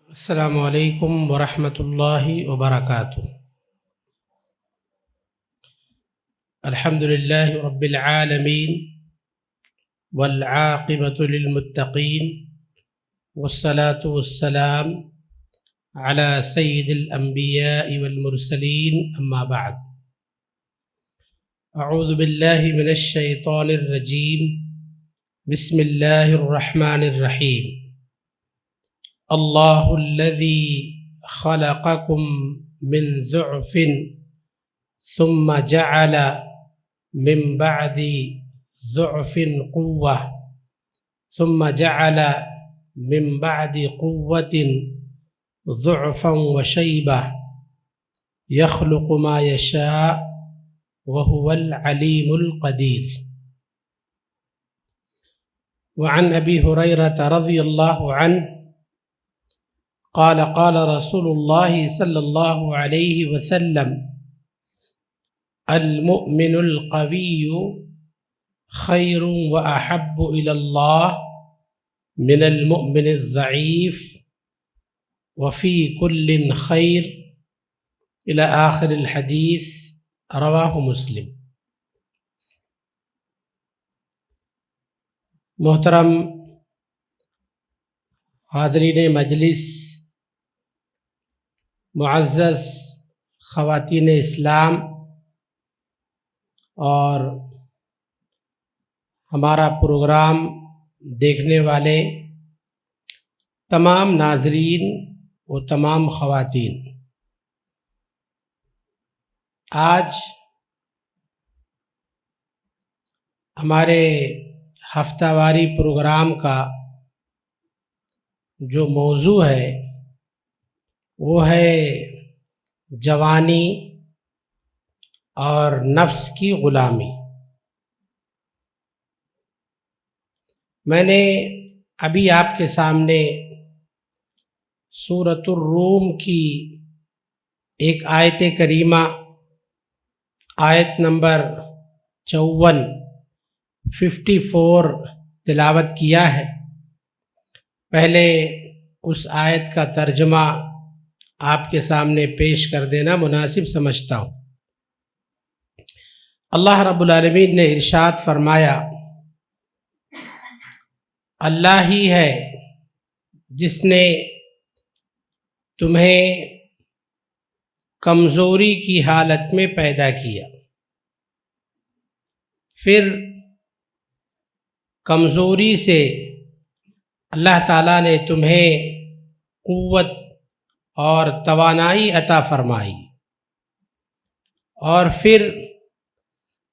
السلام علیکم ورحمۃ اللہ وبرکاتہ۔ الحمد للہ رب العالمین والعاقبۃ للمتقین والصلاة والسلام علی سید الانبیاء والمرسلین، اما بعد۔ اعوذ باللہ من الشیطان الرجیم، بسم اللہ الرحمن الرحیم۔ اللہ الذی خلقکم من ضعف ثم جعل من بعد ضعف قوة ثم جعل من بعد قوة ضعفا وشيبة يخلق ما يشاء وهو العليم القدير۔ وعن أبي هريرة رضي الله عنه قال قال رسول الله صلى الله عليه وسلم: المؤمن القوي خير وأحب إلى الله من المؤمن الضعيف وفي كل خير إلى آخر الحديث، رواه مسلم۔ محترم حاضرین مجلس، معزز خواتین اسلام اور ہمارا پروگرام دیکھنے والے تمام ناظرین و تمام خواتین، آج ہمارے ہفتہ واری پروگرام کا جو موضوع ہے وہ ہے جوانی اور نفس کی غلامی۔ میں نے ابھی آپ کے سامنے سورۃ الروم کی ایک آیت کریمہ، آیت نمبر 54 تلاوت کیا ہے۔ پہلے اس آیت کا ترجمہ آپ کے سامنے پیش کر دینا مناسب سمجھتا ہوں۔ اللہ رب العالمین نے ارشاد فرمایا: اللہ ہی ہے جس نے تمہیں کمزوری کی حالت میں پیدا کیا، پھر کمزوری سے اللہ تعالیٰ نے تمہیں قوت اور توانائی عطا فرمائی، اور پھر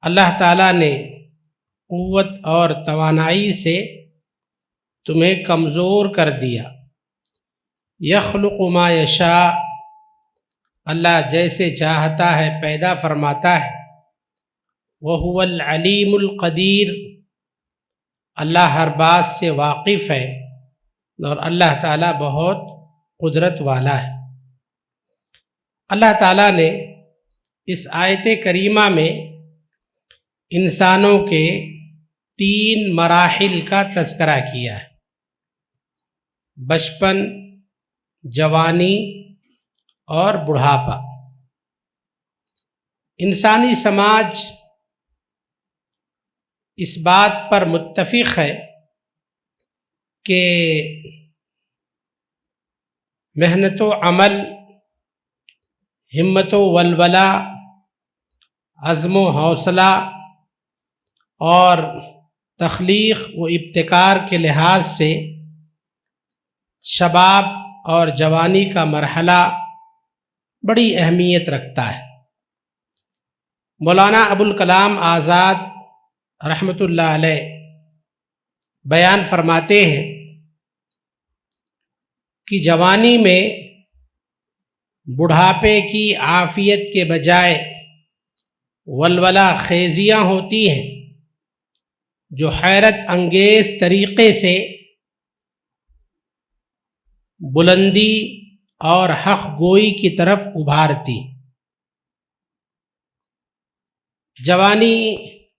اللہ تعالیٰ نے قوت اور توانائی سے تمہیں کمزور کر دیا۔ یخلق ما یشاء، اللہ جیسے چاہتا ہے پیدا فرماتا ہے۔ وہو العلیم القدیر، اللہ ہر بات سے واقف ہے اور اللہ تعالیٰ بہت قدرت والا ہے۔ اللہ تعالیٰ نے اس آیت کریمہ میں انسانوں کے 3 مراحل کا تذکرہ کیا ہے: بچپن، جوانی اور بڑھاپا۔ انسانی سماج اس بات پر متفق ہے کہ محنت و عمل، ہمت و ولولہ، عزم و حوصلہ اور تخلیق و ابتکار کے لحاظ سے شباب اور جوانی کا مرحلہ بڑی اہمیت رکھتا ہے۔ مولانا ابوالکلام آزاد رحمۃ اللہ علیہ بیان فرماتے ہیں کہ جوانی میں بڑھاپے کی عافیت کے بجائے ولولہ خیزیاں ہوتی ہیں جو حیرت انگیز طریقے سے بلندی اور حق گوئی کی طرف ابھارتی۔ جوانی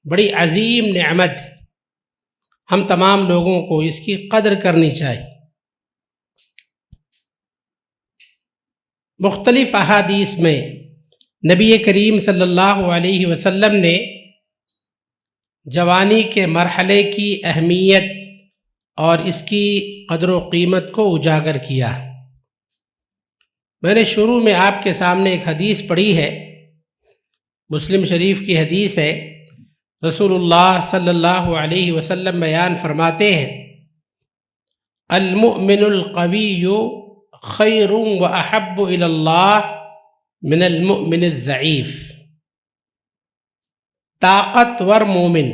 بڑی عظیم نعمت ہے، ہم تمام لوگوں کو اس کی قدر کرنی چاہیے۔ مختلف احادیث میں نبی کریم صلی اللہ علیہ وسلم نے جوانی کے مرحلے کی اہمیت اور اس کی قدر و قیمت کو اجاگر کیا۔ میں نے شروع میں آپ کے سامنے ایک حدیث پڑھی ہے، مسلم شریف کی حدیث ہے۔ رسول اللہ صلی اللہ علیہ وسلم بیان فرماتے ہیں، المؤمن القوی خیر و احب الی اللہ من المؤمن الضعیف۔ طاقتور مومن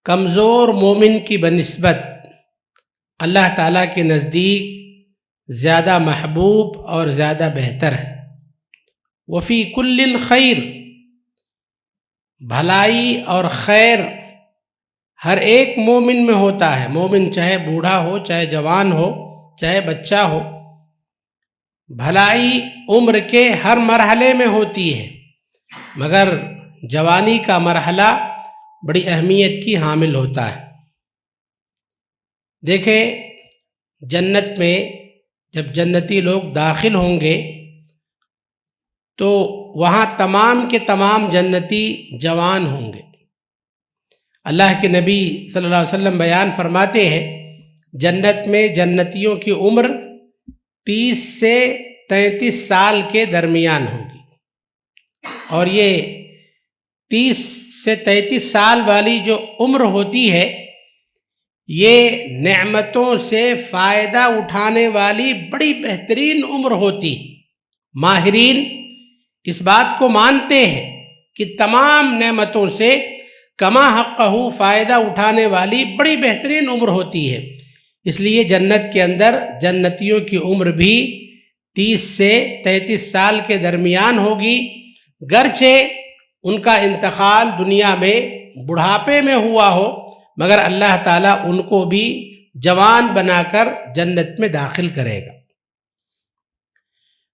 کمزور مومن کی بنسبت اللہ تعالیٰ کے نزدیک زیادہ محبوب اور زیادہ بہتر ہے۔ وفی کل خیر، بھلائی اور خیر ہر ایک مومن میں ہوتا ہے، مومن چاہے بوڑھا ہو، چاہے جوان ہو، چاہے بچہ ہو، بھلائی عمر کے ہر مرحلے میں ہوتی ہے، مگر جوانی کا مرحلہ بڑی اہمیت کی حامل ہوتا ہے۔ دیکھیں، جنت میں جب جنتی لوگ داخل ہوں گے تو وہاں تمام کے تمام جنتی جوان ہوں گے۔ اللہ کے نبی صلی اللہ علیہ وسلم بیان فرماتے ہیں، جنت میں جنتیوں کی عمر 30 سے 33 سال کے درمیان ہوگی، اور یہ 30 سے 33 سال والی جو عمر ہوتی ہے، یہ نعمتوں سے فائدہ اٹھانے والی بڑی بہترین عمر ہوتی۔ ماہرین اس بات کو مانتے ہیں کہ تمام نعمتوں سے کما حقہ فائدہ اٹھانے والی بڑی بہترین عمر ہوتی ہے۔ اس لیے جنت کے اندر جنتیوں کی عمر بھی 30 سے 33 سال کے درمیان ہوگی، گرچہ ان کا انتقال دنیا میں بڑھاپے میں ہوا ہو، مگر اللہ تعالیٰ ان کو بھی جوان بنا کر جنت میں داخل کرے گا۔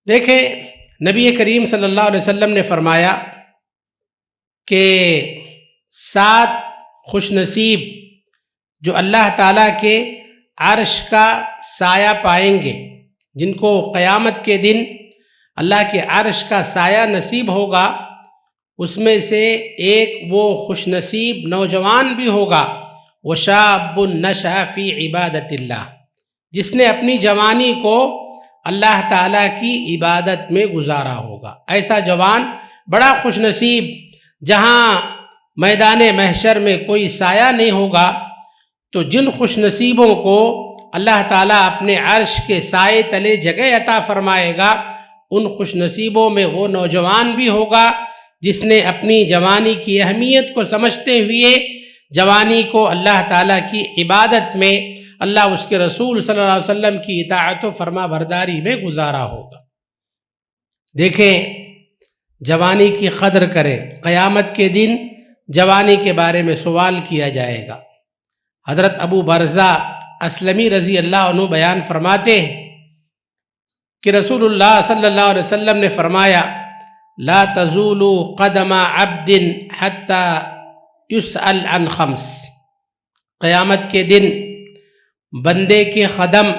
دیکھیں، نبی کریم صلی اللہ علیہ وسلم نے فرمایا کہ 7 خوش نصیب جو اللہ تعالیٰ کے عرش کا سایہ پائیں گے، جن کو قیامت کے دن اللہ کے عرش کا سایہ نصیب ہوگا، اس میں سے ایک وہ خوش نصیب نوجوان بھی ہوگا، وشاب نشأ فی عبادت اللہ، جس نے اپنی جوانی کو اللہ تعالیٰ کی عبادت میں گزارا ہوگا۔ ایسا جوان بڑا خوش نصیب، جہاں میدان محشر میں کوئی سایہ نہیں ہوگا، تو جن خوش نصیبوں کو اللہ تعالیٰ اپنے عرش کے سائے تلے جگہ عطا فرمائے گا، ان خوش نصیبوں میں وہ نوجوان بھی ہوگا جس نے اپنی جوانی کی اہمیت کو سمجھتے ہوئے جوانی کو اللہ تعالیٰ کی عبادت میں، اللہ اس کے رسول صلی اللہ علیہ وسلم کی اطاعت و فرما برداری میں گزارا ہوگا۔ دیکھیں، جوانی کی قدر کریں، قیامت کے دن جوانی کے بارے میں سوال کیا جائے گا۔ حضرت ابو برزہ اسلمی رضی اللہ عنہ بیان فرماتے ہیں کہ رسول اللہ صلی اللہ علیہ وسلم نے فرمایا، لا تزول قدم عبد حتی یسأل عن 5، قیامت کے دن بندے کے قدم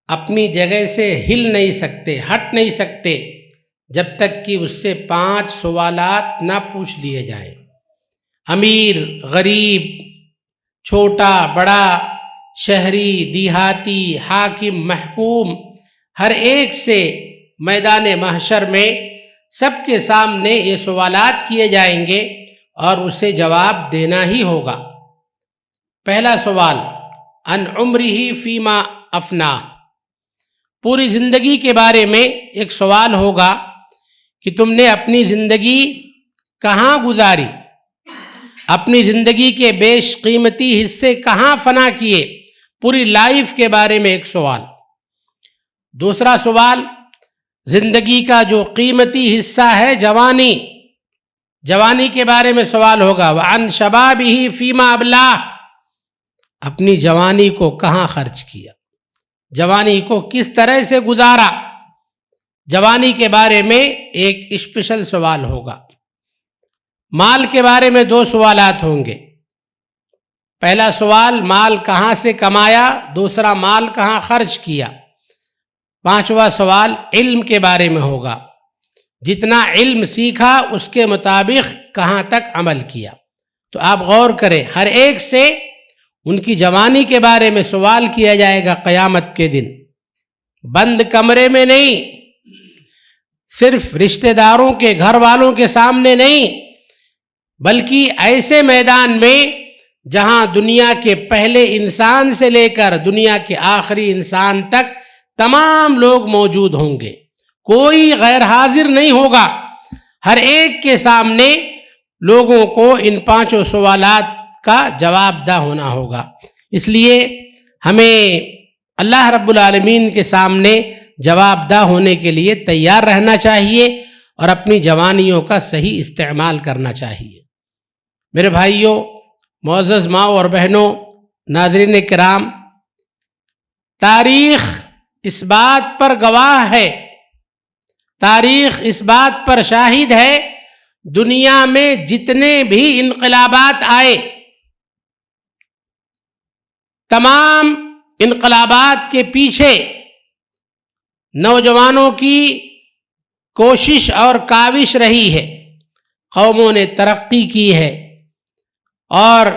اپنی جگہ سے ہل نہیں سکتے، ہٹ نہیں سکتے، جب تک کہ اس سے 5 سوالات نہ پوچھ لیے جائیں۔ امیر، غریب، چھوٹا بڑا، شہری، دیہاتی، حاکم، محکوم، ہر ایک سے میدان محشر میں سب کے سامنے یہ سوالات کیے جائیں گے اور اسے جواب دینا ہی ہوگا۔ پہلا سوال، عن عمرہ فیما افنا، پوری زندگی کے بارے میں ایک سوال ہوگا کہ تم نے اپنی زندگی کہاں گزاری، اپنی زندگی کے بیش قیمتی حصے کہاں فنا کیے، پوری لائف کے بارے میں ایک سوال۔ دوسرا سوال، زندگی کا جو قیمتی حصہ ہے جوانی، جوانی کے بارے میں سوال ہوگا۔ وعن شبابہ فیما ابلاہ، اپنی جوانی کو کہاں خرچ کیا، جوانی کو کس طرح سے گزارا، جوانی کے بارے میں ایک اسپیشل سوال ہوگا۔ مال کے بارے میں 2 سوالات ہوں گے۔ پہلا سوال مال کہاں سے کمایا، دوسرا مال کہاں خرچ کیا، پانچواں سوال علم کے بارے میں ہوگا، جتنا علم سیکھا اس کے مطابق کہاں تک عمل کیا۔ تو آپ غور کریں، ہر ایک سے ان کی جوانی کے بارے میں سوال کیا جائے گا قیامت کے دن، بند کمرے میں نہیں، صرف رشتہ داروں کے گھر والوں کے سامنے نہیں، بلکہ ایسے میدان میں جہاں دنیا کے پہلے انسان سے لے کر دنیا کے آخری انسان تک تمام لوگ موجود ہوں گے، کوئی غیر حاضر نہیں ہوگا، ہر ایک کے سامنے لوگوں کو ان پانچوں سوالات کا جواب دہ ہونا ہوگا۔ اس لیے ہمیں اللہ رب العالمین کے سامنے جواب دہ ہونے کے لیے تیار رہنا چاہیے اور اپنی جوانیوں کا صحیح استعمال کرنا چاہیے۔ میرے بھائیوں، معزز ماؤں اور بہنوں، ناظرین کرام، تاریخ اس بات پر گواہ ہے، تاریخ اس بات پر شاہد ہے، دنیا میں جتنے بھی انقلابات آئے، تمام انقلابات کے پیچھے نوجوانوں کی کوشش اور کاوش رہی ہے۔ قوموں نے ترقی کی ہے اور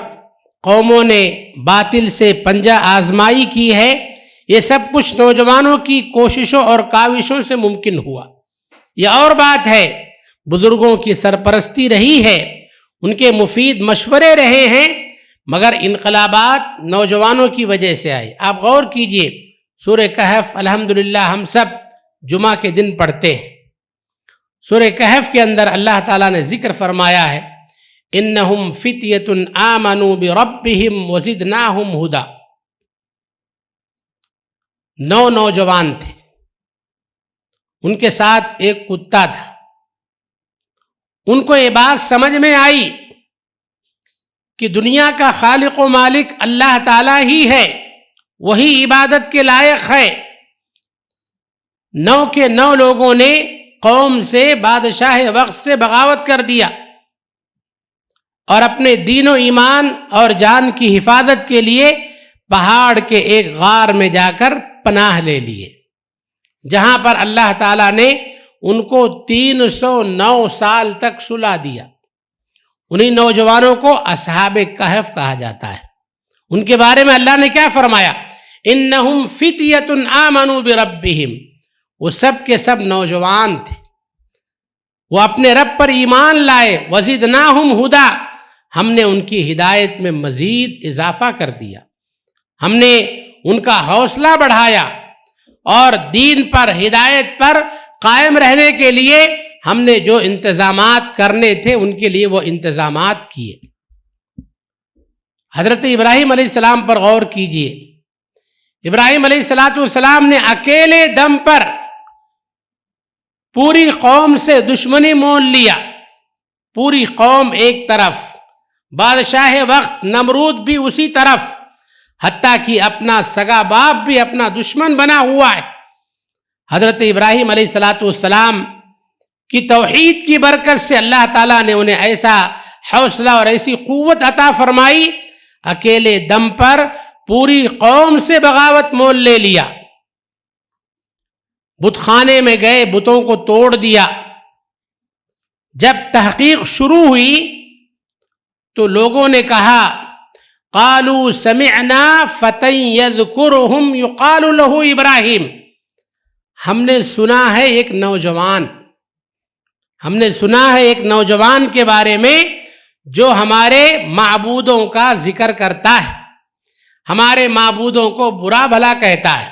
قوموں نے باطل سے پنجہ آزمائی کی ہے، یہ سب کچھ نوجوانوں کی کوششوں اور کاوشوں سے ممکن ہوا۔ یہ اور بات ہے، بزرگوں کی سرپرستی رہی ہے، ان کے مفید مشورے رہے ہیں، مگر انقلابات نوجوانوں کی وجہ سے آئے۔ آپ غور کیجئے، سورہ کہف الحمدللہ ہم سب جمعہ کے دن پڑھتے ہیں۔ سورہ کہف کے اندر اللہ تعالیٰ نے ذکر فرمایا ہے، انہم فتیۃ آمنوا بربہم وزدناہم ہدی۔ 9 نوجوان تھے، ان کے ساتھ ایک کتا تھا۔ ان کو یہ بات سمجھ میں آئی کہ دنیا کا خالق و مالک اللہ تعالیٰ ہی ہے، وہی عبادت کے لائق ہے۔ 9 کے 9 لوگوں نے قوم سے، بادشاہ وقت سے بغاوت کر دیا اور اپنے دین و ایمان اور جان کی حفاظت کے لیے پہاڑ کے ایک غار میں جا کر پناہ لے لیے، جہاں پر اللہ تعالیٰ نے ان کو 309 سال تک سلا دیا۔ انہی نوجوانوں کو اصحاب کہف کہا جاتا ہے۔ ان کے بارے میں اللہ نے کیا فرمایا؟ انہم فتیۃ آمنوا بربہم، وہ سب کے سب نوجوان تھے، وہ اپنے رب پر ایمان لائے، وزدناہم ہدی، ہم نے ان کی ہدایت میں مزید اضافہ کر دیا، ہم نے ان کا حوصلہ بڑھایا اور دین پر، ہدایت پر قائم رہنے کے لیے ہم نے جو انتظامات کرنے تھے ان کے لیے وہ انتظامات کیے۔ حضرت ابراہیم علیہ السلام پر غور کیجئے، ابراہیم علیہ السلام نے اکیلے دم پر پوری قوم سے دشمنی مول لیا، پوری قوم ایک طرف، بادشاہ وقت نمرود بھی اسی طرف، حتیٰ کہ اپنا سگا باپ بھی اپنا دشمن بنا ہوا ہے۔ حضرت ابراہیم علیہ السلام کی توحید کی برکت سے اللہ تعالیٰ نے انہیں ایسا حوصلہ اور ایسی قوت عطا فرمائی، اکیلے دم پر پوری قوم سے بغاوت مول لے لیا، بت خانے میں گئے، بتوں کو توڑ دیا۔ جب تحقیق شروع ہوئی تو لوگوں نے کہا، قالوا سمعنا فتى يذكرهم يقال له ابراہیم، ہم نے سنا ہے ایک نوجوان، ہم نے سنا ہے ایک نوجوان کے بارے میں جو ہمارے معبودوں کا ذکر کرتا ہے، ہمارے معبودوں کو برا بھلا کہتا ہے۔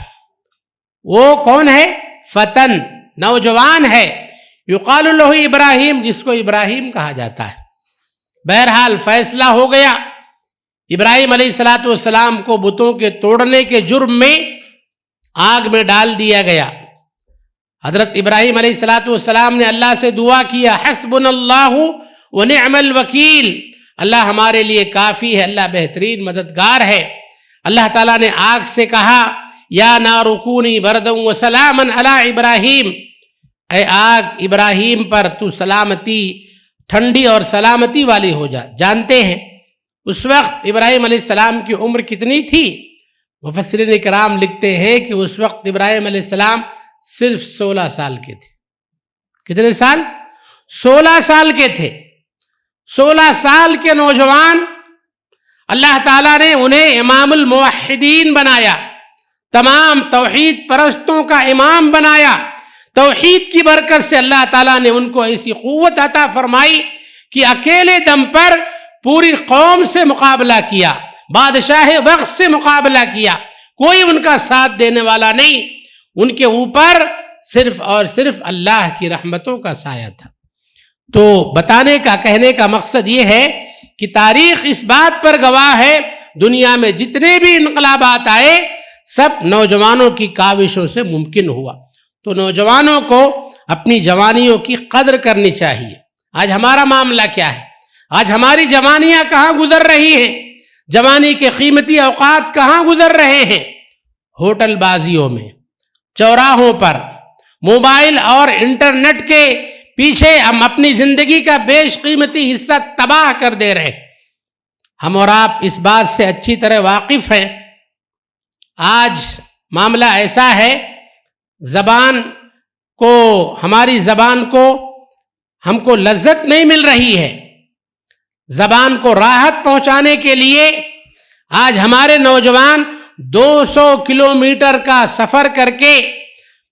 وہ کون ہے؟ فتن، نوجوان ہے، یقال له ابراہیم، جس کو ابراہیم کہا جاتا ہے۔ بہرحال فیصلہ ہو گیا، ابراہیم علیہ السلام کو بتوں کے توڑنے کے جرم میں آگ میں ڈال دیا گیا۔ حضرت ابراہیم علیہ السلام نے اللہ سے دعا کیا، حسبنا اللہ ونعم الوکیل، اللہ ہمارے لیے کافی ہے، اللہ بہترین مددگار ہے۔ اللہ تعالیٰ نے آگ سے کہا، یا نار کونی بردا وسلاما علی ابراہیم، اے آگ ابراہیم پر تو سلامتی، ٹھنڈی اور سلامتی والی ہو جا۔ جانتے ہیں اس وقت ابراہیم علیہ السلام کی عمر کتنی تھی؟ مفسرین کرام لکھتے ہیں کہ اس وقت ابراہیم علیہ السلام صرف 16 سال کے تھے۔ کتنے سال؟ 16 سال کے تھے۔ 16 سال کے نوجوان اللہ تعالیٰ نے انہیں امام الموحدین بنایا، تمام توحید پرستوں کا امام بنایا۔ توحید کی برکت سے اللہ تعالیٰ نے ان کو ایسی قوت عطا فرمائی کہ اکیلے دم پر پوری قوم سے مقابلہ کیا، بادشاہ وقت سے مقابلہ کیا، کوئی ان کا ساتھ دینے والا نہیں، ان کے اوپر صرف اور صرف اللہ کی رحمتوں کا سایہ تھا۔ تو بتانے کا، کہنے کا مقصد یہ ہے کہ تاریخ اس بات پر گواہ ہے، دنیا میں جتنے بھی انقلابات آئے سب نوجوانوں کی کاوشوں سے ممکن ہوا۔ تو نوجوانوں کو اپنی جوانیوں کی قدر کرنی چاہیے۔ آج ہمارا معاملہ کیا ہے؟ آج ہماری جوانیاں کہاں گزر رہی ہیں؟ جوانی کے قیمتی اوقات کہاں گزر رہے ہیں؟ ہوٹل بازیوں میں، چوراہوں پر، موبائل اور انٹرنیٹ کے پیچھے ہم اپنی زندگی کا بیش قیمتی حصہ تباہ کر دے رہے ہیں۔ ہم اور آپ اس بات سے اچھی طرح واقف ہیں۔ آج معاملہ ایسا ہے، ہماری زبان کو ہم کو لذت نہیں مل رہی ہے۔ زبان کو راحت پہنچانے کے لیے آج ہمارے نوجوان 200 کلومیٹر کا سفر کر کے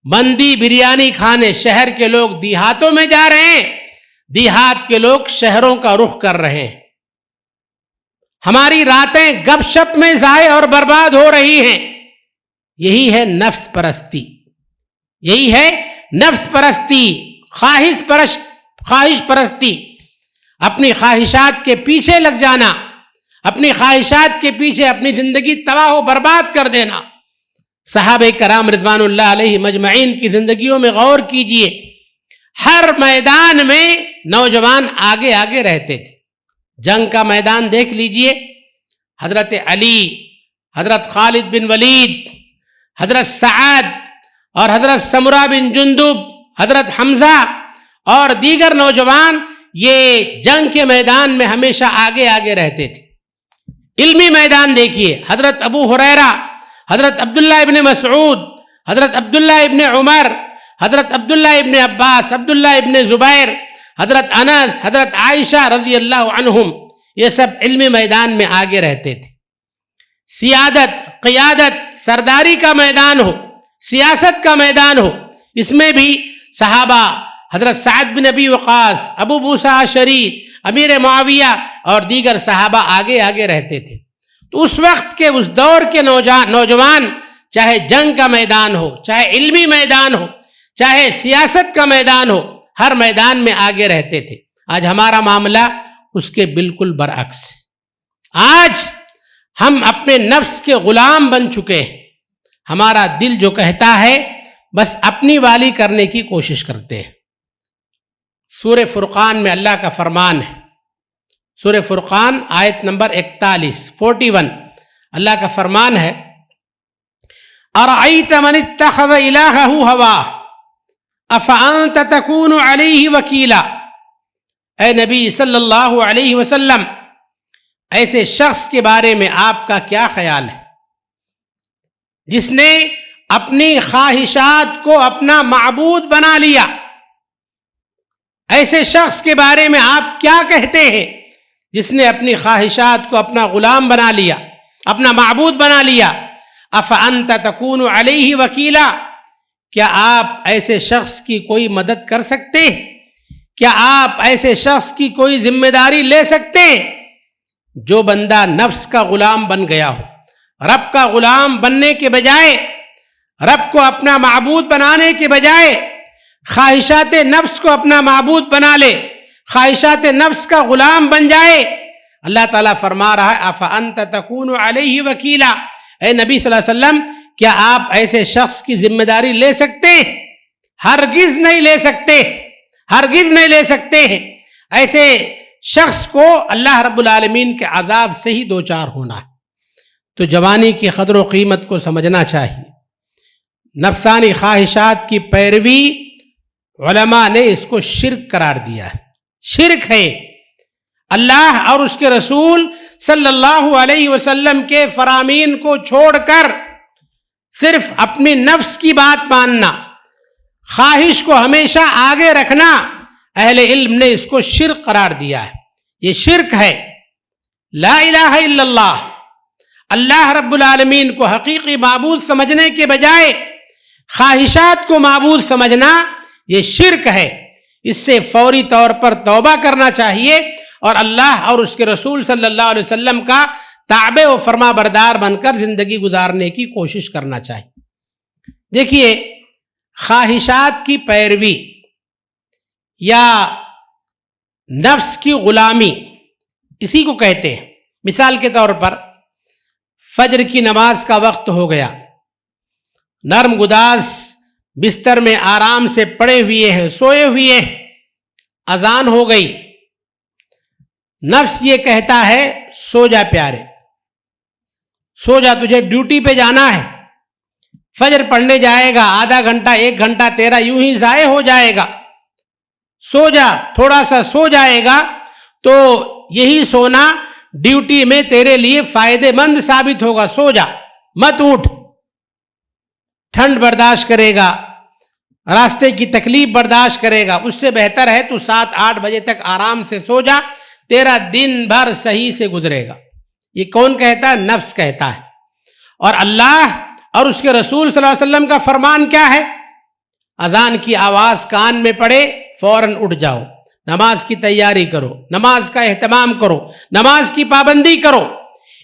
مندی بریانی کھانے، شہر کے لوگ دیہاتوں میں جا رہے ہیں، دیہات کے لوگ شہروں کا رخ کر رہے ہیں۔ ہماری راتیں گپ شپ میں ضائع اور برباد ہو رہی ہیں۔ یہی ہے نفس پرستی، یہی ہے نفس پرستی، خواہش پرستی، اپنی خواہشات کے پیچھے لگ جانا، اپنی خواہشات کے پیچھے اپنی زندگی تباہ و برباد کر دینا۔ صحابہ کرام رضوان اللہ علیہ مجمعین کی زندگیوں میں غور کیجئے، ہر میدان میں نوجوان آگے آگے رہتے تھے۔ جنگ کا میدان دیکھ لیجئے، حضرت علی، حضرت خالد بن ولید، حضرت سعد اور حضرت سمرہ بن جندب، حضرت حمزہ اور دیگر نوجوان یہ جنگ کے میدان میں ہمیشہ آگے آگے رہتے تھے۔ علمی میدان دیکھیے، حضرت ابو ہریرہ، حضرت عبداللہ ابن مسعود، حضرت عبداللہ ابن عمر، حضرت عبداللہ ابن عباس، عبداللہ ابن زبیر، حضرت انس، حضرت عائشہ رضی اللہ عنہم، یہ سب علمی میدان میں آگے رہتے تھے۔ سیادت، قیادت، سرداری کا میدان ہو، سیاست کا میدان ہو، اس میں بھی صحابہ حضرت سعد بن ابی وقاص، ابو موسیٰ اشعری، امیر معاویہ اور دیگر صحابہ آگے آگے رہتے تھے۔ تو اس وقت کے، اس دور کے نوجوان چاہے جنگ کا میدان ہو، چاہے علمی میدان ہو، چاہے سیاست کا میدان ہو، ہر میدان میں آگے رہتے تھے۔ آج ہمارا معاملہ اس کے بالکل برعکس ہے۔ آج ہم اپنے نفس کے غلام بن چکے ہیں۔ ہمارا دل جو کہتا ہے بس اپنی والی کرنے کی کوشش کرتے ہیں۔ سورہ فرقان میں اللہ کا فرمان ہے، سورہ فرقان آیت نمبر 41 اللہ کا فرمان ہے، ارأیت من اتخذ الہہ ہواہ افانت تکون علیہ وکیلا۔ اے نبی صلی اللہ علیہ وسلم، ایسے شخص کے بارے میں آپ کا کیا خیال ہے جس نے اپنی خواہشات کو اپنا معبود بنا لیا؟ ایسے شخص کے بارے میں آپ کیا کہتے ہیں جس نے اپنی خواہشات کو اپنا غلام بنا لیا، اپنا معبود بنا لیا؟ افانت تکون علیہ وکیلا، کیا آپ ایسے شخص کی کوئی مدد کر سکتے ہیں؟ کیا آپ ایسے شخص کی کوئی ذمہ داری لے سکتے ہیں؟ جو بندہ نفس کا غلام بن گیا ہو، رب کا غلام بننے کے بجائے، رب کو اپنا معبود بنانے کے بجائے خواہشات نفس کو اپنا معبود بنا لے، خواہشات نفس کا غلام بن جائے، اللہ تعالیٰ فرما رہا ہے افانت تکون علیہ وکیلا، اے نبی صلی اللہ علیہ وسلم کیا آپ ایسے شخص کی ذمہ داری لے سکتے ہیں؟ ہرگز نہیں لے سکتے، ہرگز نہیں لے سکتے ہیں۔ ایسے شخص کو اللہ رب العالمین کے عذاب سے ہی دوچار ہونا ہے۔ تو جوانی کی قدر و قیمت کو سمجھنا چاہیے۔ نفسانی خواہشات کی پیروی علماء نے اس کو شرک قرار دیا ہے، شرک ہے۔ اللہ اور اس کے رسول صلی اللہ علیہ وسلم کے فرامین کو چھوڑ کر صرف اپنی نفس کی بات ماننا، خواہش کو ہمیشہ آگے رکھنا، اہل علم نے اس کو شرک قرار دیا ہے۔ یہ شرک ہے۔ لا الہ الا اللہ، اللہ رب العالمین کو حقیقی معبود سمجھنے کے بجائے خواہشات کو معبود سمجھنا یہ شرک ہے۔ اس سے فوری طور پر توبہ کرنا چاہیے اور اللہ اور اس کے رسول صلی اللہ علیہ وسلم کا تابع و فرما بردار بن کر زندگی گزارنے کی کوشش کرنا چاہیے۔ دیکھیے، خواہشات کی پیروی یا نفس کی غلامی اسی کو کہتے ہیں۔ مثال کے طور پر فجر کی نماز کا وقت ہو گیا، نرم گداز بستر میں آرام سے پڑے ہوئے ہیں، سوئے ہوئے ہیں، اذان ہو گئی، نفس یہ کہتا ہے سو جا پیارے، سو جا، تجھے ڈیوٹی پہ جانا ہے، فجر پڑھنے جائے گا، آدھا گھنٹہ 1 گھنٹہ تیرا یوں ہی ضائع ہو جائے گا، سو جا، تھوڑا سا سو جائے گا تو یہی سونا ڈیوٹی میں تیرے لیے فائدے مند ثابت ہوگا، سو جا، مت اٹھ، ٹھنڈ برداشت کرے گا، راستے کی تکلیف برداشت کرے گا، اس سے بہتر ہے تو 7-8 بجے تک آرام سے سو جا، تیرا دن بھر صحیح سے گزرے گا۔ یہ کون کہتا ہے؟ نفس کہتا ہے۔ اور اللہ اور اس کے رسول صلی اللہ علیہ وسلم کا فرمان کیا ہے؟ اذان کی آواز کان میں پڑے فوراً اٹھ جاؤ، نماز کی تیاری کرو، نماز کا اہتمام کرو، نماز کی پابندی کرو۔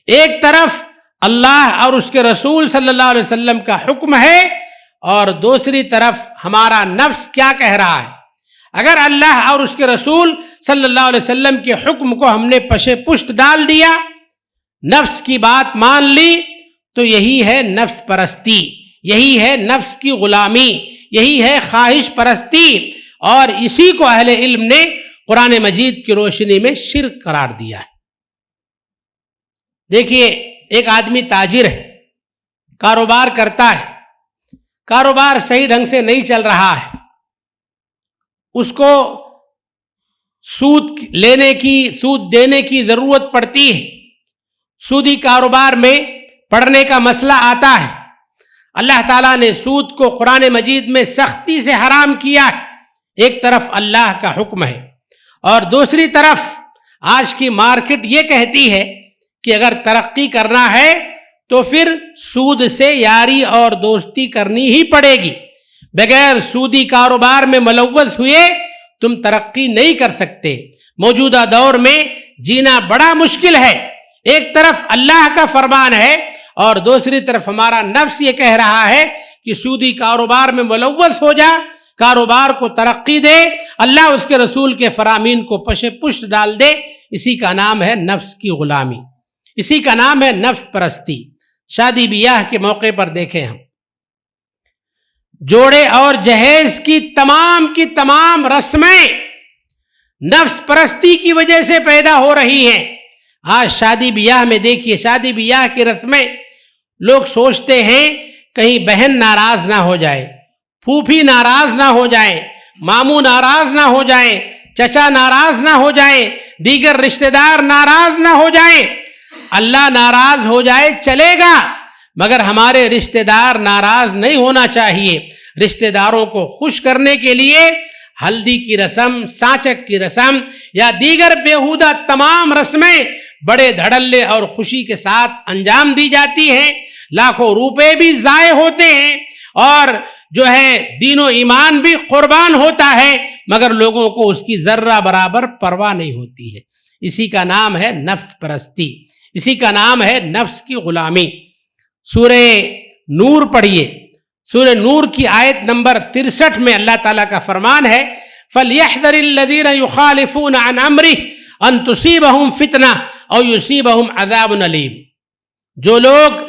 ایک طرف اللہ اور اس کے رسول صلی اللہ علیہ وسلم کا حکم ہے اور دوسری طرف ہمارا نفس کیا کہہ رہا ہے۔ اگر اللہ اور اس کے رسول صلی اللہ علیہ وسلم کے حکم کو ہم نے پشے پشت ڈال دیا، نفس کی بات مان لی، تو یہی ہے نفس پرستی، یہی ہے نفس کی غلامی، یہی ہے خواہش پرستی، اور اسی کو اہل علم نے قرآن مجید کی روشنی میں شرک قرار دیا ہے۔ دیکھیے، ایک آدمی تاجر ہے، کاروبار کرتا ہے، کاروبار صحیح ڈھنگ سے نہیں چل رہا ہے، اس کو سود دینے کی ضرورت پڑتی ہے، سودی کاروبار میں پڑنے کا مسئلہ آتا ہے۔ اللہ تعالیٰ نے سود کو قرآن مجید میں سختی سے حرام کیا ہے۔ ایک طرف اللہ کا حکم ہے اور دوسری طرف آج کی مارکیٹ یہ کہتی ہے کہ اگر ترقی کرنا ہے تو پھر سود سے یاری اور دوستی کرنی ہی پڑے گی، بغیر سودی کاروبار میں ملوث ہوئے تم ترقی نہیں کر سکتے۔ موجودہ دور میں جینا بڑا مشکل ہے۔ ایک طرف اللہ کا فرمان ہے اور دوسری طرف ہمارا نفس یہ کہہ رہا ہے کہ سودی کاروبار میں ملوث ہو جا، کاروبار کو ترقی دے، اللہ اس کے رسول کے فرامین کو پشے پشت ڈال دے۔ اسی کا نام ہے نفس کی غلامی، اسی کا نام ہے نفس پرستی۔ شادی بیاہ کے موقع پر دیکھیں، ہم جوڑے اور جہیز کی تمام رسمیں نفس پرستی کی وجہ سے پیدا ہو رہی ہیں۔ آج شادی بیاہ میں دیکھیے، شادی بیاہ کی رسمیں لوگ سوچتے ہیں کہیں بہن ناراض نہ ہو جائے، پھوپھی ناراض نہ ہو جائے، ماموں ناراض نہ ہو جائے، چچا ناراض نہ ہو جائے، دیگر رشتہ دار ناراض نہ ہو جائے۔ اللہ ناراض ہو جائے چلے گا، مگر ہمارے رشتہ دار ناراض نہیں ہونا چاہیے۔ رشتہ داروں کو خوش کرنے کے لیے ہلدی کی رسم، سانچک کی رسم یا دیگر بیہودہ تمام رسمیں بڑے دھڑلے اور خوشی کے ساتھ انجام دی جاتی ہیں، لاکھوں روپے بھی ضائع ہوتے ہیں اور جو ہے دین و ایمان بھی قربان ہوتا ہے، مگر لوگوں کو اس کی ذرہ برابر پرواہ نہیں ہوتی ہے۔ اسی کا نام ہے نفس پرستی، اسی کا نام ہے نفس کی غلامی۔ سورہ نور پڑھیے، سورہ نور کی آیت نمبر 63 میں اللہ تعالیٰ کا فرمان ہے فَلْيَحْذَرِ الَّذِينَ يُخَالِفُونَ عَنْ أَمْرِهِ أَن تُصِيبَهُمْ فِتْنَةٌ أَوْ يُصِيبَهُمْ عَذَابٌ أَلِيمٌ۔ جو لوگ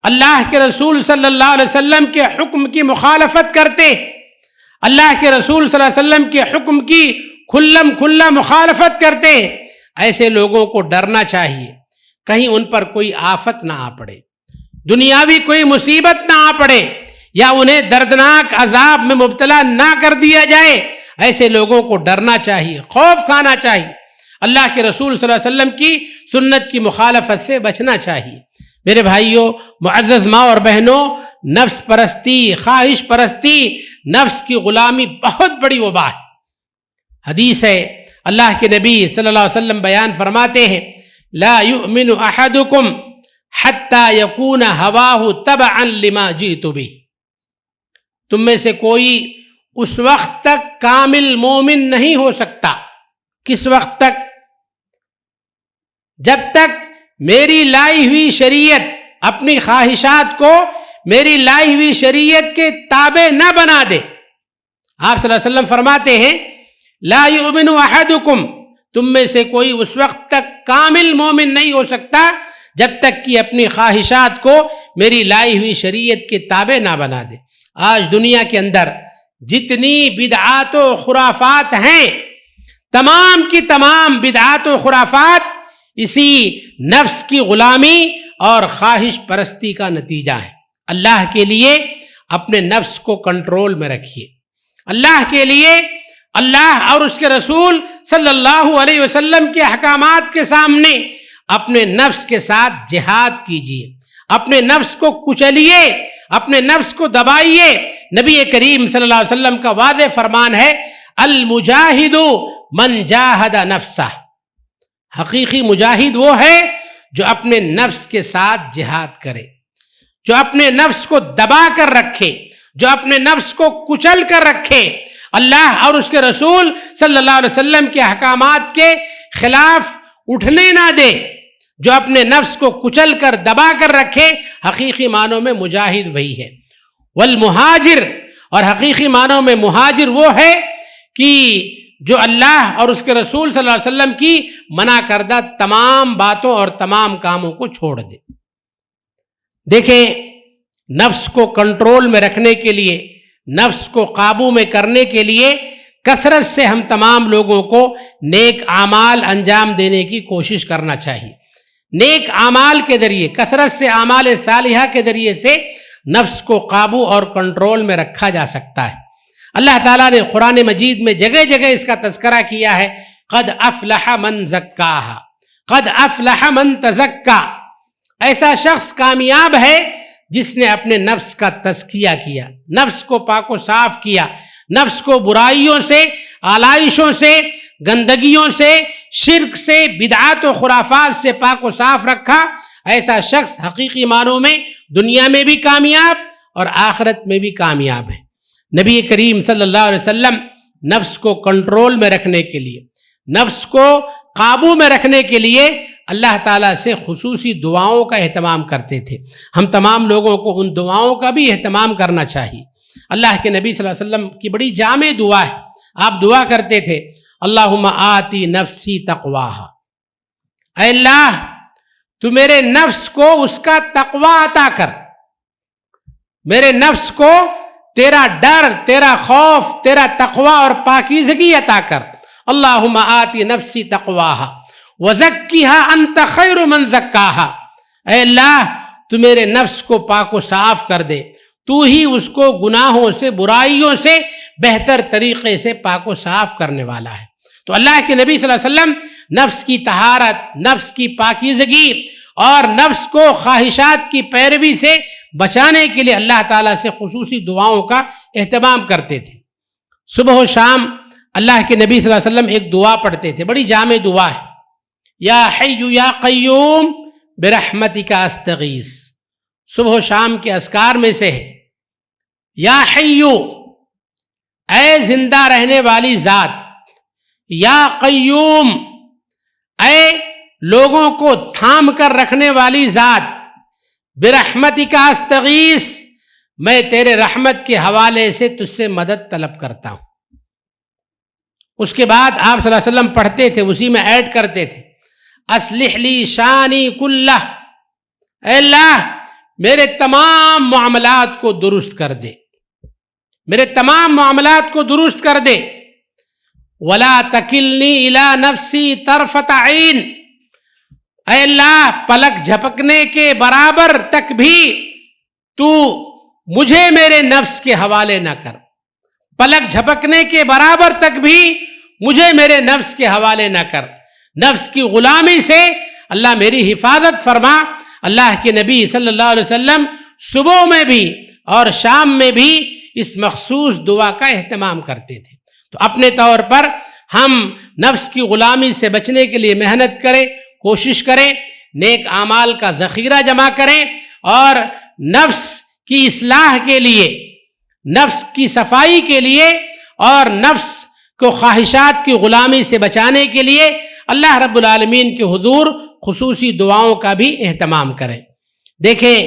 اللہ کے رسول صلی اللہ علیہ وسلم کے حکم کی مخالفت کرتے، اللہ کے رسول صلی اللہ علیہ وسلم کے حکم کی کھلم کھلا مخالفت کرتے، ایسے لوگوں کو ڈرنا چاہیے کہیں ان پر کوئی آفت نہ آ پڑے، دنیاوی کوئی مصیبت نہ آ پڑے، یا انہیں دردناک عذاب میں مبتلا نہ کر دیا جائے۔ ایسے لوگوں کو ڈرنا چاہیے، خوف کھانا چاہیے۔ اللہ کے رسول صلی اللہ علیہ وسلم کی سنت کی مخالفت سے بچنا چاہیے۔ میرے بھائیوں، معزز ماں اور بہنوں، نفس پرستی، خواہش پرستی، نفس کی غلامی بہت بڑی وبا ہے۔ حدیث ہے، اللہ کے نبی صلی اللہ علیہ وسلم بیان فرماتے ہیں، لا یؤمن احدکم حتی یکون ہواہ تبعا لما جئت بہ۔ تم میں سے کوئی اس وقت تک کامل مومن نہیں ہو سکتا۔ کس وقت تک؟ جب تک میری لائی ہوئی شریعت، اپنی خواہشات کو میری لائی ہوئی شریعت کے تابع نہ بنا دے۔ آپ صلی اللہ علیہ وسلم فرماتے ہیں، لا یؤمن احدکم، تم میں سے کوئی اس وقت تک کامل مومن نہیں ہو سکتا جب تک کہ اپنی خواہشات کو میری لائی ہوئی شریعت کے تابع نہ بنا دے۔ آج دنیا کے اندر جتنی بدعات و خرافات ہیں، تمام کی تمام بدعات و خرافات اسی نفس کی غلامی اور خواہش پرستی کا نتیجہ ہے۔ اللہ کے لیے اپنے نفس کو کنٹرول میں رکھیے۔ اللہ کے لیے اللہ اور اس کے رسول صلی اللہ علیہ وسلم کے احکامات کے سامنے اپنے نفس کے ساتھ جہاد کیجیے، اپنے نفس کو کچلیے، اپنے نفس کو دبائیے۔ نبی کریم صلی اللہ علیہ وسلم کا واضح فرمان ہے، المجاہد من جاہد نفسہ، حقیقی مجاہد وہ ہے جو اپنے نفس کے ساتھ جہاد کرے، جو اپنے نفس کو دبا کر رکھے، جو اپنے نفس کو کچل کر رکھے، اللہ اور اس کے رسول صلی اللہ علیہ وسلم کے احکامات کے خلاف اٹھنے نہ دے، جو اپنے نفس کو کچل کر دبا کر رکھے، حقیقی معنوں میں مجاہد وہی ہے۔ والمہاجر، اور حقیقی معنوں میں مہاجر وہ ہے کہ جو اللہ اور اس کے رسول صلی اللہ علیہ وسلم کی منع کردہ تمام باتوں اور تمام کاموں کو چھوڑ دے۔ دیکھیں، نفس کو کنٹرول میں رکھنے کے لیے، نفس کو قابو میں کرنے کے لیے کثرت سے ہم تمام لوگوں کو نیک اعمال انجام دینے کی کوشش کرنا چاہیے۔ نیک اعمال کے ذریعے، کثرت سے اعمال صالحہ کے ذریعے سے نفس کو قابو اور کنٹرول میں رکھا جا سکتا ہے۔ اللہ تعالیٰ نے قرآن مجید میں جگہ جگہ اس کا تذکرہ کیا ہے، قد افلح من زکاہا، قد افلح من تزکا۔ ایسا شخص کامیاب ہے جس نے اپنے نفس کا تزکیہ کیا، نفس کو پاک و صاف کیا، نفس کو برائیوں سے، آلائشوں سے، گندگیوں سے، شرک سے، بدعات و خرافات سے پاک و صاف رکھا۔ ایسا شخص حقیقی معنوں میں دنیا میں بھی کامیاب اور آخرت میں بھی کامیاب ہے۔ نبی کریم صلی اللہ علیہ وسلم نفس کو کنٹرول میں رکھنے کے لیے، نفس کو قابو میں رکھنے کے لیے اللہ تعالیٰ سے خصوصی دعاؤں کا اہتمام کرتے تھے۔ ہم تمام لوگوں کو ان دعاؤں کا بھی اہتمام کرنا چاہیے۔ اللہ کے نبی صلی اللہ علیہ وسلم کی بڑی جامع دعا ہے، آپ دعا کرتے تھے، اللہم آتی نفسی تقواہا، اے اللہ تو میرے نفس کو اس کا تقوی عطا کر، میرے نفس کو تیرا ڈر، تیرا خوف، تیرا تقوی اور پاکیزگی عطا کر۔ اللہم آتی نفسی تقواہا وزکیہا انت خیر من زکاہا، اے اللہ تو میرے نفس کو پاک و صاف کر دے، تو ہی اس کو گناہوں سے، برائیوں سے بہتر طریقے سے پاک و صاف کرنے والا ہے۔ تو اللہ کے نبی صلی اللہ علیہ وسلم نفس کی طہارت، نفس کی پاکیزگی اور نفس کو خواہشات کی پیروی سے بچانے کے لیے اللہ تعالیٰ سے خصوصی دعاؤں کا اہتمام کرتے تھے۔ صبح و شام اللہ کے نبی صلی اللہ علیہ وسلم ایک دعا پڑھتے تھے، بڑی جامع دعا ہے، یا حی یا قیوم برحمتک استغیث۔ صبح و شام کے اذکار میں سے ہے، یا حیو، اے زندہ رہنے والی ذات، یا قیوم، اے لوگوں کو تھام کر رکھنے والی ذات، برحمتک استغیث، میں تیرے رحمت کے حوالے سے تجھ سے مدد طلب کرتا ہوں۔ اس کے بعد آپ صلی اللہ علیہ وسلم پڑھتے تھے، اسی میں ایڈ کرتے تھے، اصلح لی شانی کلہ، اے اللہ میرے تمام معاملات کو درست کر دے، میرے تمام معاملات کو درست کر دے، ولا تکلنی الی نفسی طرفۃ عین، اے اللہ پلک جھپکنے کے برابر تک بھی تو مجھے میرے نفس کے حوالے نہ کر، پلک جھپکنے کے برابر تک بھی مجھے میرے نفس کے حوالے نہ کر۔ نفس کی غلامی سے اللہ میری حفاظت فرما۔ اللہ کے نبی صلی اللہ علیہ وسلم صبح میں بھی اور شام میں بھی اس مخصوص دعا کا اہتمام کرتے تھے۔ تو اپنے طور پر ہم نفس کی غلامی سے بچنے کے لیے محنت کریں، کوشش کریں، نیک اعمال کا ذخیرہ جمع کریں، اور نفس کی اصلاح کے لیے، نفس کی صفائی کے لیے اور نفس کو خواہشات کی غلامی سے بچانے کے لیے اللہ رب العالمین کے حضور خصوصی دعاؤں کا بھی اہتمام کریں۔ دیکھیں،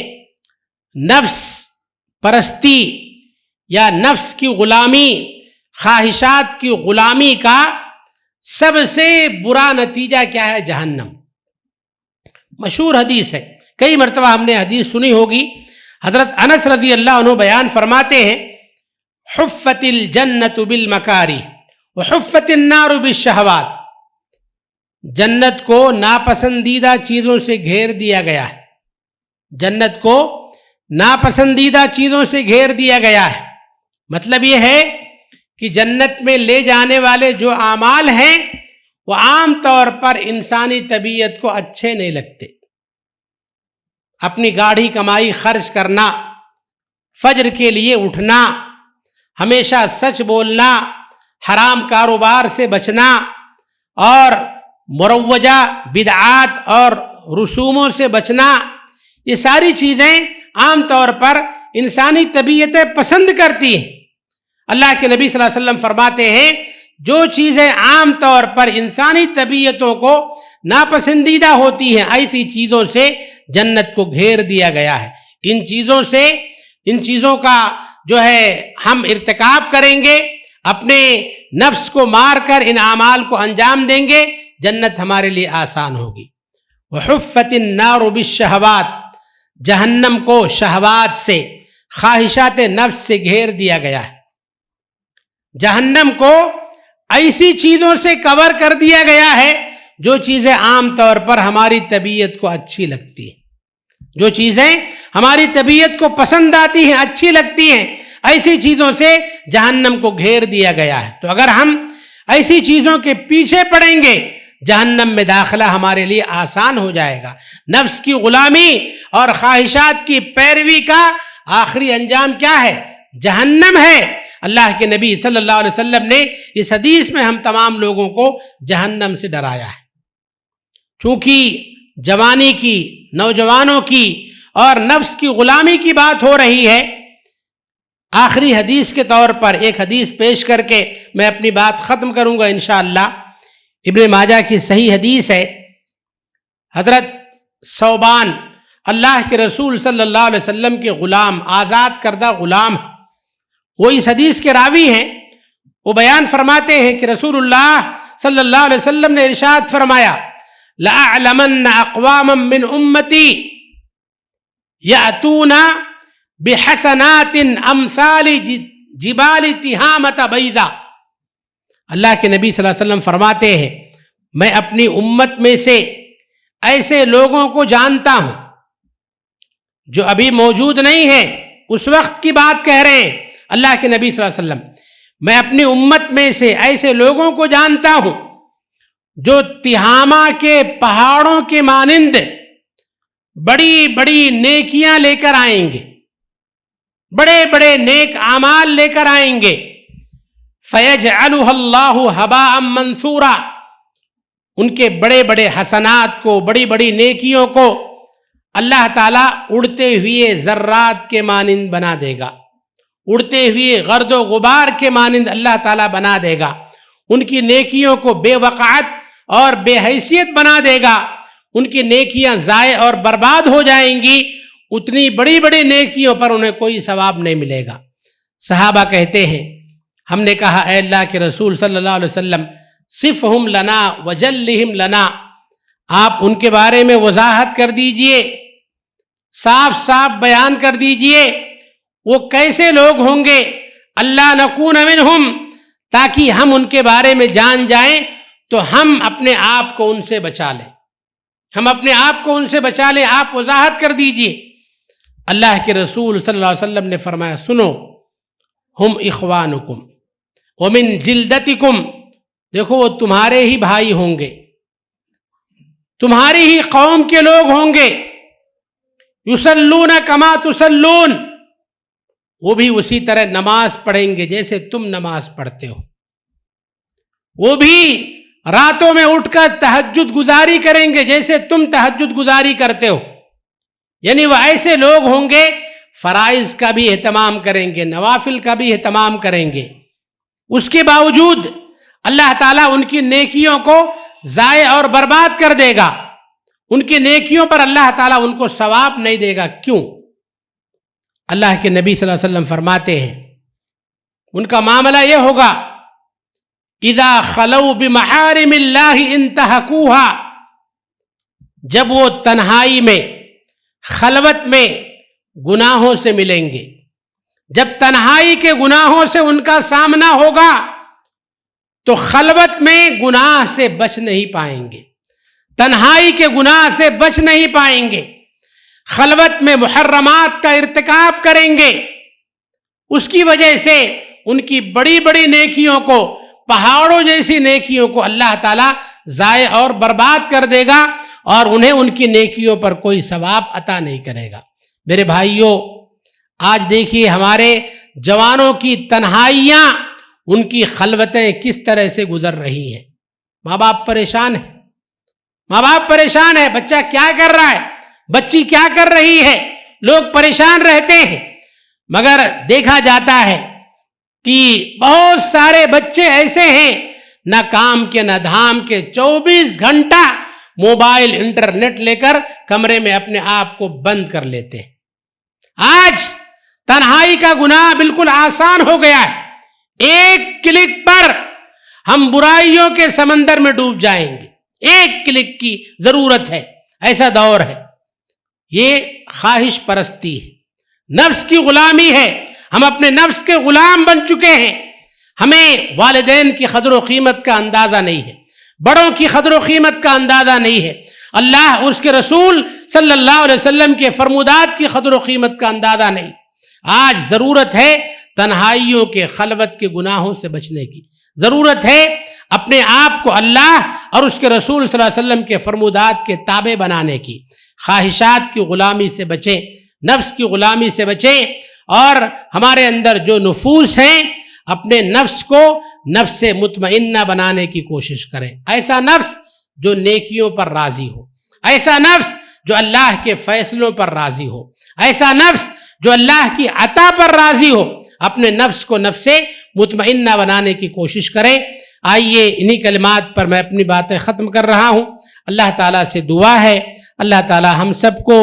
نفس پرستی یا نفس کی غلامی، خواہشات کی غلامی کا سب سے برا نتیجہ کیا ہے؟ جہنم۔ مشہور حدیث ہے، کئی مرتبہ ہم نے حدیث سنی ہوگی۔ حضرت انس رضی اللہ عنہ بیان فرماتے ہیں، حفت الجنت بالمکاری وحفت النار بالشہوات، جنت کو ناپسندیدہ چیزوں سے گھیر دیا گیا ہے، جنت کو ناپسندیدہ چیزوں سے گھیر دیا گیا ہے۔ مطلب یہ ہے کہ جنت میں لے جانے والے جو اعمال ہیں وہ عام طور پر انسانی طبیعت کو اچھے نہیں لگتے۔ اپنی گاڑھی کمائی خرچ کرنا، فجر کے لیے اٹھنا، ہمیشہ سچ بولنا، حرام کاروبار سے بچنا، اور مروجہ بدعات اور رسوموں سے بچنا، یہ ساری چیزیں عام طور پر انسانی طبیعتیں پسند کرتی ہیں۔ اللہ کے نبی صلی اللہ علیہ وسلم فرماتے ہیں، جو چیزیں عام طور پر انسانی طبیعتوں کو ناپسندیدہ ہوتی ہیں، ایسی چیزوں سے جنت کو گھیر دیا گیا ہے۔ ان چیزوں کا جو ہے ہم ارتکاب کریں گے، اپنے نفس کو مار کر ان اعمال کو انجام دیں گے، جنت ہمارے لیے آسان ہوگی۔ وحفت النار بالشہوات، جہنم کو شہوات سے، خواہشات نفس سے گھیر دیا گیا ہے۔ جہنم کو ایسی چیزوں سے کور کر دیا گیا ہے جو چیزیں عام طور پر ہماری طبیعت کو اچھی لگتی ہیں، جو چیزیں ہماری طبیعت کو پسند آتی ہیں، اچھی لگتی ہیں، ایسی چیزوں سے جہنم کو گھیر دیا گیا ہے۔ تو اگر ہم ایسی چیزوں کے پیچھے پڑیں گے، جہنم میں داخلہ ہمارے لیے آسان ہو جائے گا۔ نفس کی غلامی اور خواہشات کی پیروی کا آخری انجام کیا ہے؟ جہنم ہے۔ اللہ کے نبی صلی اللہ علیہ وسلم نے اس حدیث میں ہم تمام لوگوں کو جہنم سے ڈرایا ہے۔ چونکہ جوانی کی، نوجوانوں کی اور نفس کی غلامی کی بات ہو رہی ہے، آخری حدیث کے طور پر ایک حدیث پیش کر کے میں اپنی بات ختم کروں گا انشاءاللہ۔ ابن ماجہ کی صحیح حدیث ہے، حضرت ثوبان اللہ کے رسول صلی اللہ علیہ وسلم کے غلام، آزاد کردہ غلام، وہ اس حدیث کے راوی ہیں۔ وہ بیان فرماتے ہیں کہ رسول اللہ صلی اللہ علیہ وسلم نے ارشاد فرمایا، لَأَعْلَمَنَّ أَقْوَامًا مِّنْ أُمَّتِي يَأْتُونَ بِحَسَنَاتٍ أَمْثَالِ جِبَالِ تِہَامَةَ بَيْضَاء۔ اللہ کے نبی صلی اللہ علیہ وسلم فرماتے ہیں، میں اپنی امت میں سے ایسے لوگوں کو جانتا ہوں جو ابھی موجود نہیں ہیں، اس وقت کی بات کہہ رہے ہیں اللہ کے نبی صلی اللہ علیہ وسلم، میں اپنی امت میں سے ایسے لوگوں کو جانتا ہوں جو تہامہ کے پہاڑوں کے مانند بڑی بڑی نیکیاں لے کر آئیں گے، بڑے بڑے نیک اعمال لے کر آئیں گے، فَيَجْعَلُهَا اللَّهُ هَبَاءً مَنْثُورًا، ان کے بڑے بڑے حسنات کو، بڑی بڑی نیکیوں کو اللہ تعالیٰ اڑتے ہوئے ذرات کے مانند بنا دے گا، اڑتے ہوئے گرد و غبار کے مانند اللہ تعالیٰ بنا دے گا، ان کی نیکیوں کو بے وقعت اور بے حیثیت بنا دے گا، ان کی نیکیاں ضائع اور برباد ہو جائیں گی، اتنی بڑی بڑی نیکیوں پر انہیں کوئی ثواب نہیں ملے گا۔ صحابہ کہتے ہیں، ہم نے کہا اے اللہ کے رسول صلی اللہ علیہ وسلم، صفہم لنا وجلہم لنا، آپ ان کے بارے میں وضاحت کر دیجئے، صاف صاف بیان کر دیجئے، وہ کیسے لوگ ہوں گے، اللہ نکون منہم، تاکہ ہم ان کے بارے میں جان جائیں تو ہم اپنے آپ کو ان سے بچا لیں، ہم اپنے آپ کو ان سے بچا لیں، آپ وضاحت کر دیجئے۔ اللہ کے رسول صلی اللہ علیہ وسلم نے فرمایا، سنو، ہم اخوانکم ومن جلدتکم، دیکھو وہ تمہارے ہی بھائی ہوں گے، تمہاری ہی قوم کے لوگ ہوں گے، یصلون کما تصلون، وہ بھی اسی طرح نماز پڑھیں گے جیسے تم نماز پڑھتے ہو، وہ بھی راتوں میں اٹھ کر تہجد گزاری کریں گے جیسے تم تہجد گزاری کرتے ہو. یعنی وہ ایسے لوگ ہوں گے فرائض کا بھی اہتمام کریں گے، نوافل کا بھی اہتمام کریں گے، اس کے باوجود اللہ تعالیٰ ان کی نیکیوں کو ضائع اور برباد کر دے گا. ان کی نیکیوں پر اللہ تعالیٰ ان کو ثواب نہیں دے گا. کیوں؟ اللہ کے نبی صلی اللہ علیہ وسلم فرماتے ہیں ان کا معاملہ یہ ہوگا، اذا خلوا بمحارم اللہ انتہکوها، جب وہ تنہائی میں، خلوت میں گناہوں سے ملیں گے، جب تنہائی کے گناہوں سے ان کا سامنا ہوگا تو خلوت میں گناہ سے بچ نہیں پائیں گے، تنہائی کے گناہ سے بچ نہیں پائیں گے، خلوت میں محرمات کا ارتکاب کریں گے. اس کی وجہ سے ان کی بڑی بڑی نیکیوں کو، پہاڑوں جیسی نیکیوں کو اللہ تعالیٰ ضائع اور برباد کر دے گا اور انہیں ان کی نیکیوں پر کوئی ثواب عطا نہیں کرے گا. میرے بھائیوں، آج دیکھیے ہمارے جوانوں کی تنہائیاں، ان کی خلوتیں کس طرح سے گزر رہی ہیں. ماں باپ پریشان ہیں، ماں باپ پریشان ہے، بچہ کیا کر رہا ہے، بچی کیا کر رہی ہے، لوگ پریشان رہتے ہیں. مگر دیکھا جاتا ہے کہ بہت سارے بچے ایسے ہیں نہ کام کے نہ دھام کے، 24 گھنٹہ موبائل انٹرنیٹ لے کر کمرے میں اپنے آپ کو بند کر لیتے ہیں. آج تنہائی کا گناہ بالکل آسان ہو گیا ہے، ایک کلک پر ہم برائیوں کے سمندر میں ڈوب جائیں گے، ایک کلک کی ضرورت ہے. ایسا دور ہے. یہ خواہش پرستی ہے، نفس کی غلامی ہے. ہم اپنے نفس کے غلام بن چکے ہیں. ہمیں والدین کی قدر و قیمت کا اندازہ نہیں ہے، بڑوں کی قدر و قیمت کا اندازہ نہیں ہے، اللہ اور اس کے رسول صلی اللہ علیہ وسلم کے فرمودات کی قدر و قیمت کا اندازہ نہیں. آج ضرورت ہے تنہائیوں کے، خلوت کے گناہوں سے بچنے کی. ضرورت ہے اپنے آپ کو اللہ اور اس کے رسول صلی اللہ علیہ وسلم کے فرمودات کے تابع بنانے کی. خواہشات کی غلامی سے بچیں، نفس کی غلامی سے بچیں، اور ہمارے اندر جو نفوس ہیں اپنے نفس کو نفس مطمئنہ بنانے کی کوشش کریں. ایسا نفس جو نیکیوں پر راضی ہو، ایسا نفس جو اللہ کے فیصلوں پر راضی ہو، ایسا نفس جو اللہ کی عطا پر راضی ہو. اپنے نفس کو نفس مطمئنہ بنانے کی کوشش کریں. آئیے انہی کلمات پر میں اپنی باتیں ختم کر رہا ہوں. اللہ تعالیٰ سے دعا ہے اللہ تعالیٰ ہم سب کو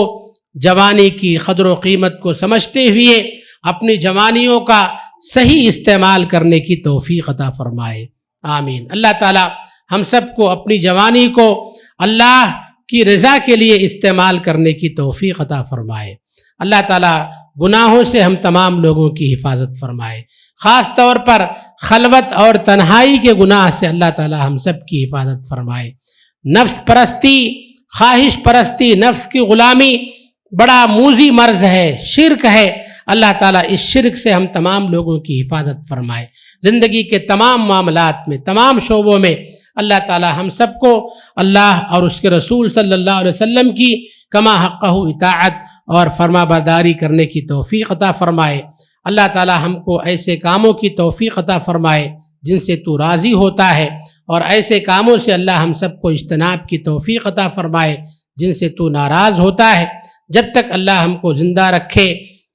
جوانی کی قدر و قیمت کو سمجھتے ہوئے اپنی جوانیوں کا صحیح استعمال کرنے کی توفیق عطا فرمائے. آمین. اللہ تعالیٰ ہم سب کو اپنی جوانی کو اللہ کی رضا کے لیے استعمال کرنے کی توفیق عطا فرمائے. اللہ تعالیٰ گناہوں سے ہم تمام لوگوں کی حفاظت فرمائے. خاص طور پر خلوت اور تنہائی کے گناہ سے اللہ تعالیٰ ہم سب کی حفاظت فرمائے. نفس پرستی، خواہش پرستی، نفس کی غلامی بڑا موذی مرض ہے، شرک ہے. اللہ تعالیٰ اس شرک سے ہم تمام لوگوں کی حفاظت فرمائے. زندگی کے تمام معاملات میں، تمام شعبوں میں اللہ تعالیٰ ہم سب کو اللہ اور اس کے رسول صلی اللہ علیہ وسلم کی کما حقہ اطاعت اور فرما برداری کرنے کی توفیق عطا فرمائے. اللہ تعالیٰ ہم کو ایسے کاموں کی توفیق عطا فرمائے جن سے تو راضی ہوتا ہے، اور ایسے کاموں سے اللہ ہم سب کو اجتناب کی توفیق عطا فرمائے جن سے تو ناراض ہوتا ہے. جب تک اللہ ہم کو زندہ رکھے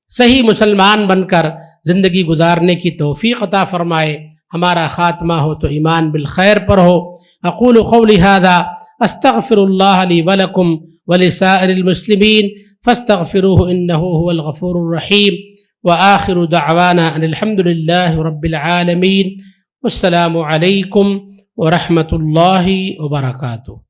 صحیح مسلمان بن کر زندگی گزارنے کی توفیق عطا فرمائے. ہمارا خاتمہ ہو تو ایمان بالخیر پر ہو. اقول قولی ھذا استغفر اللہ لی ولکم ولسائر المسلمین فاستغفروہ انہ هو الغفور الرحیم. وآخر دعوانا ان الحمد للہ رب العالمین. والسلام علیکم ورحمۃ اللہ وبرکاتہ.